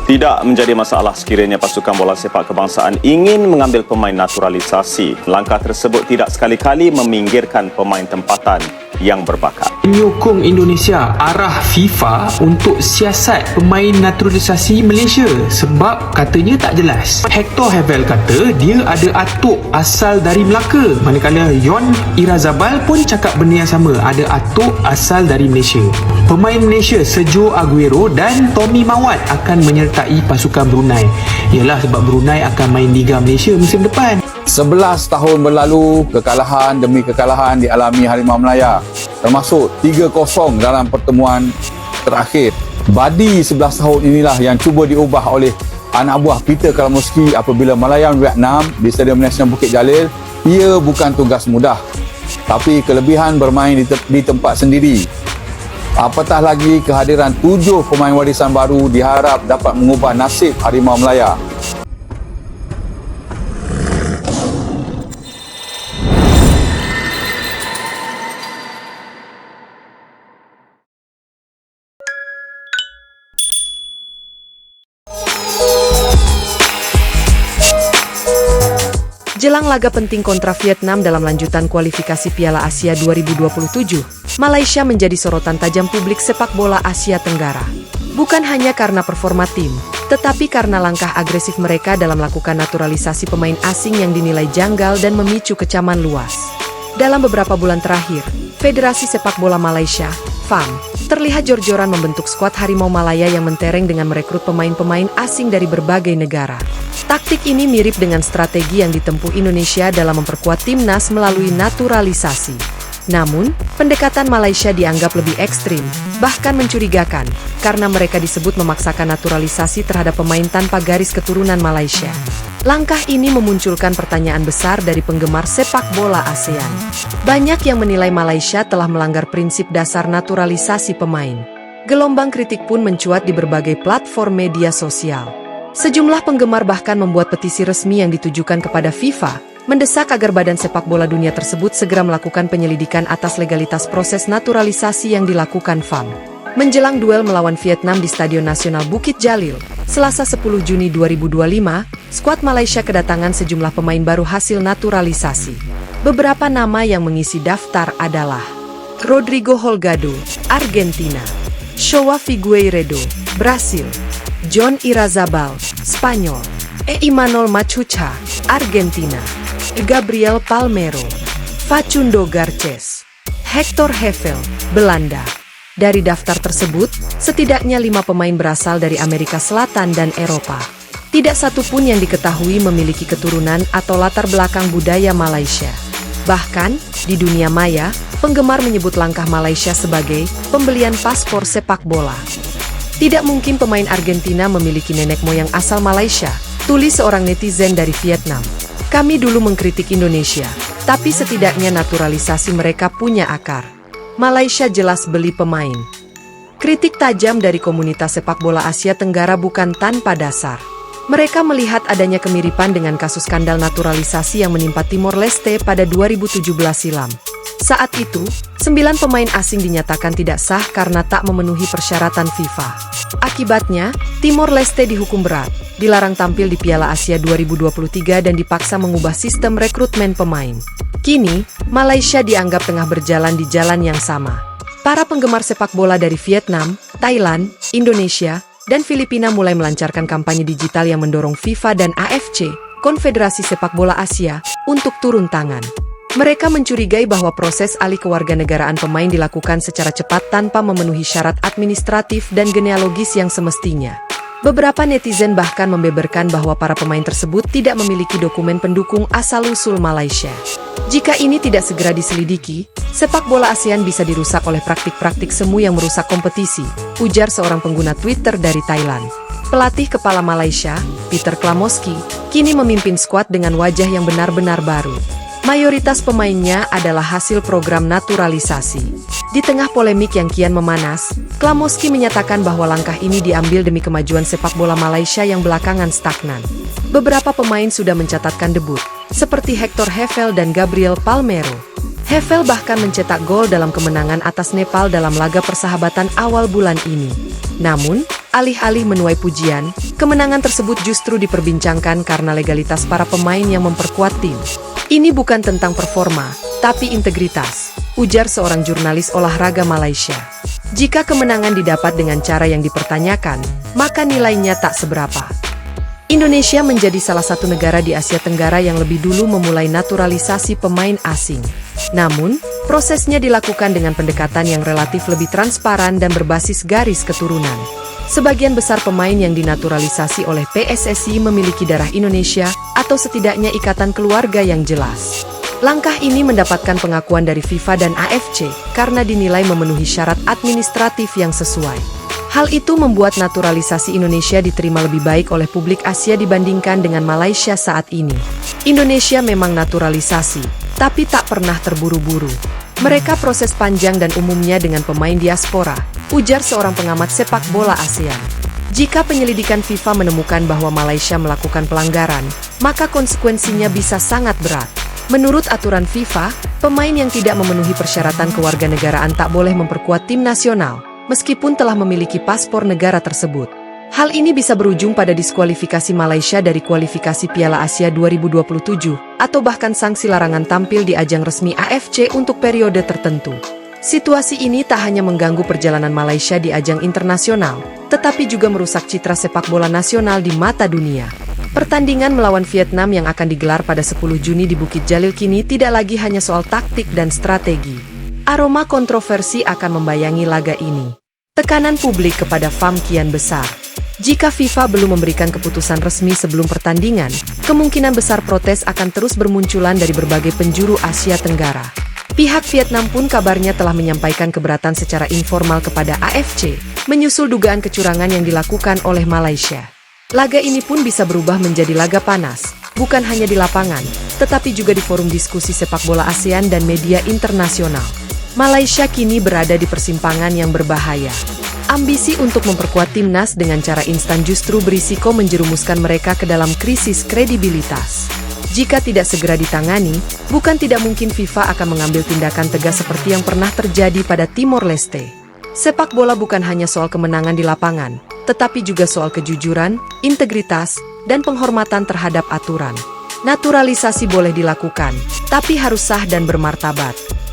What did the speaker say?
Tidak menjadi masalah sekiranya pasukan bola sepak kebangsaan ingin mengambil pemain naturalisasi. Langkah tersebut tidak sekali-kali meminggirkan pemain tempatan yang berbakat. Menyokong Indonesia arah FIFA untuk siasat pemain naturalisasi Malaysia sebab katanya tak jelas. Hector Hevel kata dia ada atuk asal dari Melaka, manakala Yon Irazabal pun cakap benda yang sama, ada atuk asal dari Malaysia. Pemain Malaysia Sergio Aguero dan Tommy Mawat akan menyertai pasukan Brunei. Yalah, sebab Brunei akan main Liga Malaysia musim depan. 11 tahun berlalu, kekalahan demi kekalahan dialami Harimau Melaya, termasuk 3-0 dalam pertemuan terakhir. Badi 11 tahun inilah yang cuba diubah oleh anak buah Peter Kalamoski apabila melawan Vietnam di Stadium Nasional Bukit Jalil. Ia bukan tugas mudah, tapi kelebihan bermain di tempat sendiri. Apatah lagi kehadiran 7 pemain warisan baru diharap dapat mengubah nasib Harimau Melaya. Jelang laga penting kontra Vietnam dalam lanjutan kualifikasi Piala Asia 2027, Malaysia menjadi sorotan tajam publik sepak bola Asia Tenggara. Bukan hanya karena performa tim, tetapi karena langkah agresif mereka dalam melakukan naturalisasi pemain asing yang dinilai janggal dan memicu kecaman luas. Dalam beberapa bulan terakhir, Federasi Sepak Bola Malaysia, FAM, terlihat jor-joran membentuk skuad Harimau Malaya yang mentereng dengan merekrut pemain-pemain asing dari berbagai negara. Taktik ini mirip dengan strategi yang ditempuh Indonesia dalam memperkuat timnas melalui naturalisasi. Namun, pendekatan Malaysia dianggap lebih ekstrim, bahkan mencurigakan, karena mereka disebut memaksakan naturalisasi terhadap pemain tanpa garis keturunan Malaysia. Langkah ini memunculkan pertanyaan besar dari penggemar sepak bola ASEAN. Banyak yang menilai Malaysia telah melanggar prinsip dasar naturalisasi pemain. Gelombang kritik pun mencuat di berbagai platform media sosial. Sejumlah penggemar bahkan membuat petisi resmi yang ditujukan kepada FIFA, mendesak agar badan sepak bola dunia tersebut segera melakukan penyelidikan atas legalitas proses naturalisasi yang dilakukan FAM. Menjelang duel melawan Vietnam di Stadion Nasional Bukit Jalil, Selasa 10 Juni 2025, skuad Malaysia kedatangan sejumlah pemain baru hasil naturalisasi. Beberapa nama yang mengisi daftar adalah Rodrigo Holgado, Argentina; Joao Figueiredo, Brasil; John Irazabal, Spanyol; Imanol Machucha, Argentina; Gabriel Palmeiro; Facundo Garces; Hector Hevel, Belanda. Dari daftar tersebut, setidaknya 5 pemain berasal dari Amerika Selatan dan Eropa. Tidak satu pun yang diketahui memiliki keturunan atau latar belakang budaya Malaysia. Bahkan, di dunia maya, penggemar menyebut langkah Malaysia sebagai pembelian paspor sepak bola. Tidak mungkin pemain Argentina memiliki nenek moyang asal Malaysia, tulis seorang netizen dari Vietnam. Kami dulu mengkritik Indonesia, tapi setidaknya naturalisasi mereka punya akar. Malaysia jelas beli pemain. Kritik tajam dari komunitas sepak bola Asia Tenggara bukan tanpa dasar. Mereka melihat adanya kemiripan dengan kasus skandal naturalisasi yang menimpa Timor Leste pada 2017 silam. Saat itu, 9 pemain asing dinyatakan tidak sah karena tak memenuhi persyaratan FIFA. Akibatnya, Timor Leste dihukum berat, dilarang tampil di Piala Asia 2023 dan dipaksa mengubah sistem rekrutmen pemain. Kini, Malaysia dianggap tengah berjalan di jalan yang sama. Para penggemar sepak bola dari Vietnam, Thailand, Indonesia, dan Filipina mulai melancarkan kampanye digital yang mendorong FIFA dan AFC, Konfederasi Sepak Bola Asia, untuk turun tangan. Mereka mencurigai bahwa proses alih kewarganegaraan pemain dilakukan secara cepat tanpa memenuhi syarat administratif dan genealogis yang semestinya. Beberapa netizen bahkan membeberkan bahwa para pemain tersebut tidak memiliki dokumen pendukung asal-usul Malaysia. Jika ini tidak segera diselidiki, sepak bola ASEAN bisa dirusak oleh praktik-praktik semu yang merusak kompetisi, ujar seorang pengguna Twitter dari Thailand. Pelatih kepala Malaysia, Peter Kalamoski, kini memimpin skuad dengan wajah yang benar-benar baru. Mayoritas pemainnya adalah hasil program naturalisasi. Di tengah polemik yang kian memanas, Kalamoski menyatakan bahwa langkah ini diambil demi kemajuan sepak bola Malaysia yang belakangan stagnan. Beberapa pemain sudah mencatatkan debut, seperti Hector Hevel dan Gabriel Palmeiro. Hevel bahkan mencetak gol dalam kemenangan atas Nepal dalam laga persahabatan awal bulan ini. Namun, Alih-alih menuai pujian, kemenangan tersebut justru diperbincangkan karena legalitas para pemain yang memperkuat tim. Ini bukan tentang performa, tapi integritas, ujar seorang jurnalis olahraga Malaysia. Jika kemenangan didapat dengan cara yang dipertanyakan, maka nilainya tak seberapa. Indonesia menjadi salah satu negara di Asia Tenggara yang lebih dulu memulai naturalisasi pemain asing. Namun, prosesnya dilakukan dengan pendekatan yang relatif lebih transparan dan berbasis garis keturunan. Sebagian besar pemain yang dinaturalisasi oleh PSSI memiliki darah Indonesia atau setidaknya ikatan keluarga yang jelas. Langkah ini mendapatkan pengakuan dari FIFA dan AFC karena dinilai memenuhi syarat administratif yang sesuai. Hal itu membuat naturalisasi Indonesia diterima lebih baik oleh publik Asia dibandingkan dengan Malaysia saat ini. Indonesia memang naturalisasi, tapi tak pernah terburu-buru. Mereka proses panjang dan umumnya dengan pemain diaspora, ujar seorang pengamat sepak bola ASEAN. Jika penyelidikan FIFA menemukan bahwa Malaysia melakukan pelanggaran, maka konsekuensinya bisa sangat berat. Menurut aturan FIFA, pemain yang tidak memenuhi persyaratan kewarganegaraan tak boleh memperkuat tim nasional, meskipun telah memiliki paspor negara tersebut. Hal ini bisa berujung pada diskualifikasi Malaysia dari kualifikasi Piala Asia 2027, atau bahkan sanksi larangan tampil di ajang resmi AFC untuk periode tertentu. Situasi ini tak hanya mengganggu perjalanan Malaysia di ajang internasional, tetapi juga merusak citra sepak bola nasional di mata dunia. Pertandingan melawan Vietnam yang akan digelar pada 10 Juni di Bukit Jalil kini tidak lagi hanya soal taktik dan strategi. Aroma kontroversi akan membayangi laga ini. Tekanan publik kepada FAM kian besar. Jika FIFA belum memberikan keputusan resmi sebelum pertandingan, kemungkinan besar protes akan terus bermunculan dari berbagai penjuru Asia Tenggara. Pihak Vietnam pun kabarnya telah menyampaikan keberatan secara informal kepada AFC, menyusul dugaan kecurangan yang dilakukan oleh Malaysia. Laga ini pun bisa berubah menjadi laga panas, bukan hanya di lapangan, tetapi juga di forum diskusi sepak bola ASEAN dan media internasional. Malaysia kini berada di persimpangan yang berbahaya. Ambisi untuk memperkuat timnas dengan cara instan justru berisiko menjerumuskan mereka ke dalam krisis kredibilitas. Jika tidak segera ditangani, bukan tidak mungkin FIFA akan mengambil tindakan tegas seperti yang pernah terjadi pada Timor Leste. Sepak bola bukan hanya soal kemenangan di lapangan, tetapi juga soal kejujuran, integritas, dan penghormatan terhadap aturan. Naturalisasi boleh dilakukan, tapi harus sah dan bermartabat.